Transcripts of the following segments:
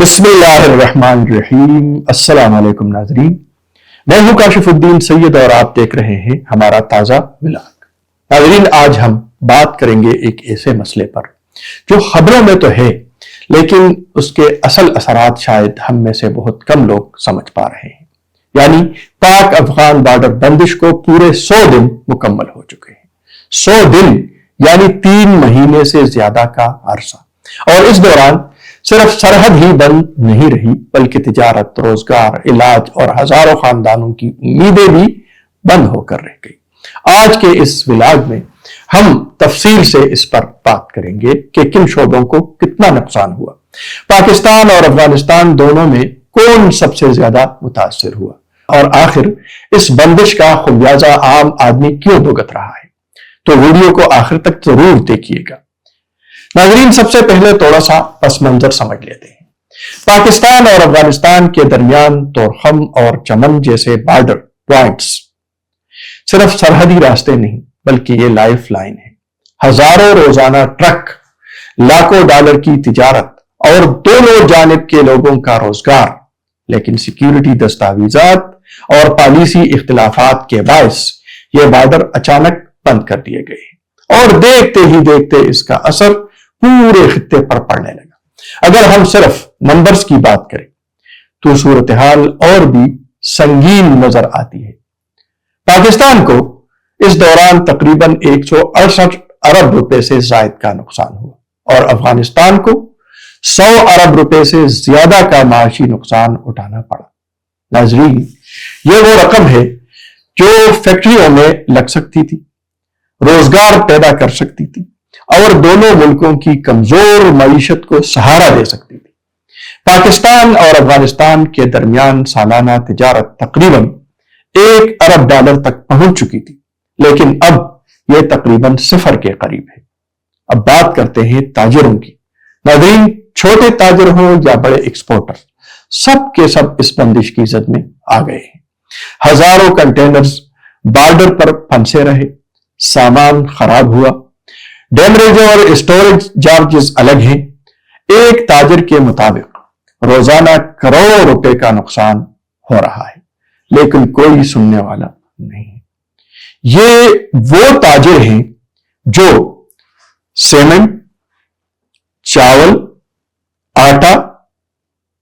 بسم اللہ الرحمن الرحیم۔ السلام علیکم ناظرین، میں ہوں کاشف الدین سید اور آپ دیکھ رہے ہیں ہمارا تازہ ولاگ۔ ناظرین، آج ہم بات کریں گے ایک ایسے مسئلے پر جو خبروں میں تو ہے لیکن اس کے اصل اثرات شاید ہم میں سے بہت کم لوگ سمجھ پا رہے ہیں، یعنی پاک افغان بارڈر بندش کو پورے 100 دن مکمل ہو چکے ہیں۔ 100 دن یعنی 3 مہینے سے زیادہ کا عرصہ، اور اس دوران صرف سرحد ہی بند نہیں رہی بلکہ تجارت، روزگار، علاج اور ہزاروں خاندانوں کی امیدیں بھی بند ہو کر رہ گئی۔ آج کے اس ولاگ میں ہم تفصیل سے اس پر بات کریں گے کہ کن شعبوں کو کتنا نقصان ہوا، پاکستان اور افغانستان دونوں میں کون سب سے زیادہ متاثر ہوا، اور آخر اس بندش کا خمیازہ عام آدمی کیوں بھگت رہا ہے۔ تو ویڈیو کو آخر تک ضرور دیکھیے گا۔ ناظرین، سب سے پہلے تھوڑا سا پس منظر سمجھ لیتے ہیں۔ پاکستان اور افغانستان کے درمیان تورخم اور چمن جیسے بارڈر پوائنٹس صرف سرحدی راستے نہیں بلکہ یہ لائف لائن ہے۔ ہزاروں روزانہ ٹرک، لاکھوں ڈالر کی تجارت اور دونوں جانب کے لوگوں کا روزگار، لیکن سیکیورٹی دستاویزات اور پالیسی اختلافات کے باعث یہ بارڈر اچانک بند کر دیے گئے، اور دیکھتے ہی دیکھتے اس کا اثر پورے خطے پر پڑنے لگا۔ اگر ہم صرف نمبرز کی بات کریں تو صورتحال اور بھی سنگین نظر آتی ہے۔ پاکستان کو اس دوران تقریباً 168 ارب روپے سے زائد کا نقصان ہوا، اور افغانستان کو 100 ارب روپے سے زیادہ کا معاشی نقصان اٹھانا پڑا۔ ناظرین، یہ وہ رقم ہے جو فیکٹریوں میں لگ سکتی تھی، روزگار پیدا کر سکتی تھی اور دونوں ملکوں کی کمزور معیشت کو سہارا دے سکتی تھی۔ پاکستان اور افغانستان کے درمیان سالانہ تجارت تقریباً 1 ارب ڈالر تک پہنچ چکی تھی، لیکن اب یہ تقریباً 0 کے قریب ہے۔ اب بات کرتے ہیں تاجروں کی۔ ناظرین، چھوٹے تاجر ہوں یا بڑے ایکسپورٹر، سب کے سب اس بندش کی زد میں آ گئے ہیں۔ ہزاروں کنٹینرز بارڈر پر پھنسے رہے، سامان خراب ہوا، ڈیمریج اور اسٹوریج چارجز الگ ہیں۔ ایک تاجر کے مطابق روزانہ کروڑوں روپے کا نقصان ہو رہا ہے، لیکن کوئی سننے والا نہیں۔ یہ وہ تاجر ہیں جو سیمنٹ، چاول، آٹا،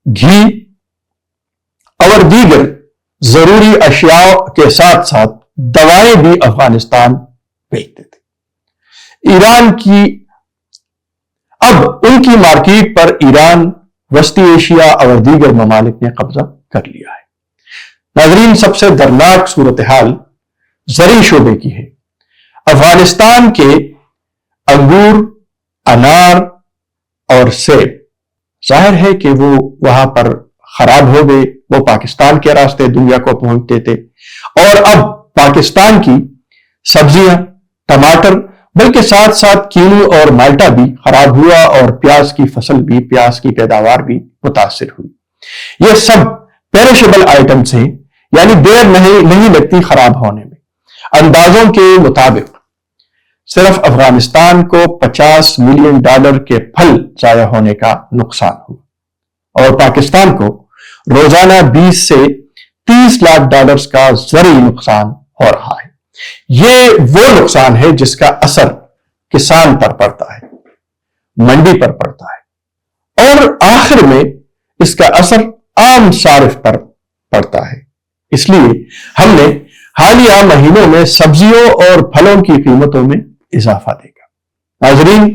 گھی اور دیگر ضروری اشیاء کے ساتھ ساتھ دوائیں بھی افغانستان بھیجتے تھے۔ ایران کی اب ان کی مارکیٹ پر ایران، وسطی ایشیا اور دیگر ممالک نے قبضہ کر لیا ہے۔ ناظرین، سب سے دردناک صورتحال زرعی شعبے کی ہے۔ افغانستان کے انگور، انار اور سیب ظاہر ہے کہ وہ وہاں پر خراب ہو گئے، وہ پاکستان کے راستے دنیا کو پہنچتے تھے، اور اب پاکستان کی سبزیاں، ٹماٹر، بلکہ ساتھ ساتھ کینو اور مالٹا بھی خراب ہوا، اور پیاز کی فصل بھی، پیاز کی پیداوار بھی متاثر ہوئی۔ یہ سب پیرشیبل آئٹمز ہیں، یعنی دیر نہیں لگتی خراب ہونے میں۔ اندازوں کے مطابق صرف افغانستان کو 50 ملین ڈالر کے پھل ضائع ہونے کا نقصان ہوا، اور پاکستان کو روزانہ 20 سے 30 لاکھ ڈالرز کا زرعی نقصان ہو رہا ہے۔ یہ وہ نقصان ہے جس کا اثر کسان پر پڑتا ہے، منڈی پر پڑتا ہے، اور آخر میں اس کا اثر عام صارف پر پڑتا ہے۔ اس لیے ہم نے حالیہ مہینوں میں سبزیوں اور پھلوں کی قیمتوں میں اضافہ دیکھا۔ ناظرین،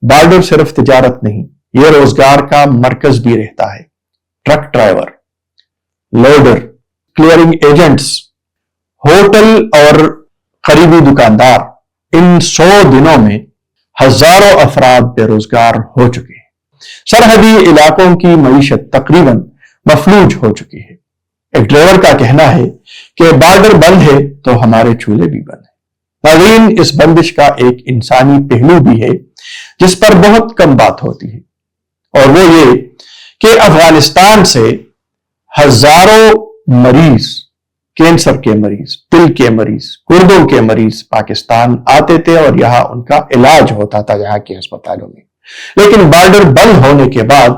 بارڈر صرف تجارت نہیں، یہ روزگار کا مرکز بھی رہتا ہے۔ Truck driver, loader, clearing agents, hotel اور قریبی دکاندار، ان 100 دنوں میں ہزاروں افراد بے روزگار ہو چکے ہیں۔ سرحدی علاقوں کی معیشت تقریباً مفلوج ہو چکی ہے۔ ایک ڈرائیور کا کہنا ہے کہ بارڈر بند ہے تو ہمارے چولہے بھی بند ہیں۔ ناظرین، اس بندش کا ایک انسانی پہلو بھی ہے جس پر بہت کم بات ہوتی ہے، اور وہ یہ کہ افغانستان سے ہزاروں مریض، کینسر کے مریض، دل کے مریض، گردوں کے مریض پاکستان آتے تھے، اور یہاں ان کا علاج ہوتا تھا یہاں کے ہسپتالوں میں۔ لیکن بارڈر بند ہونے کے بعد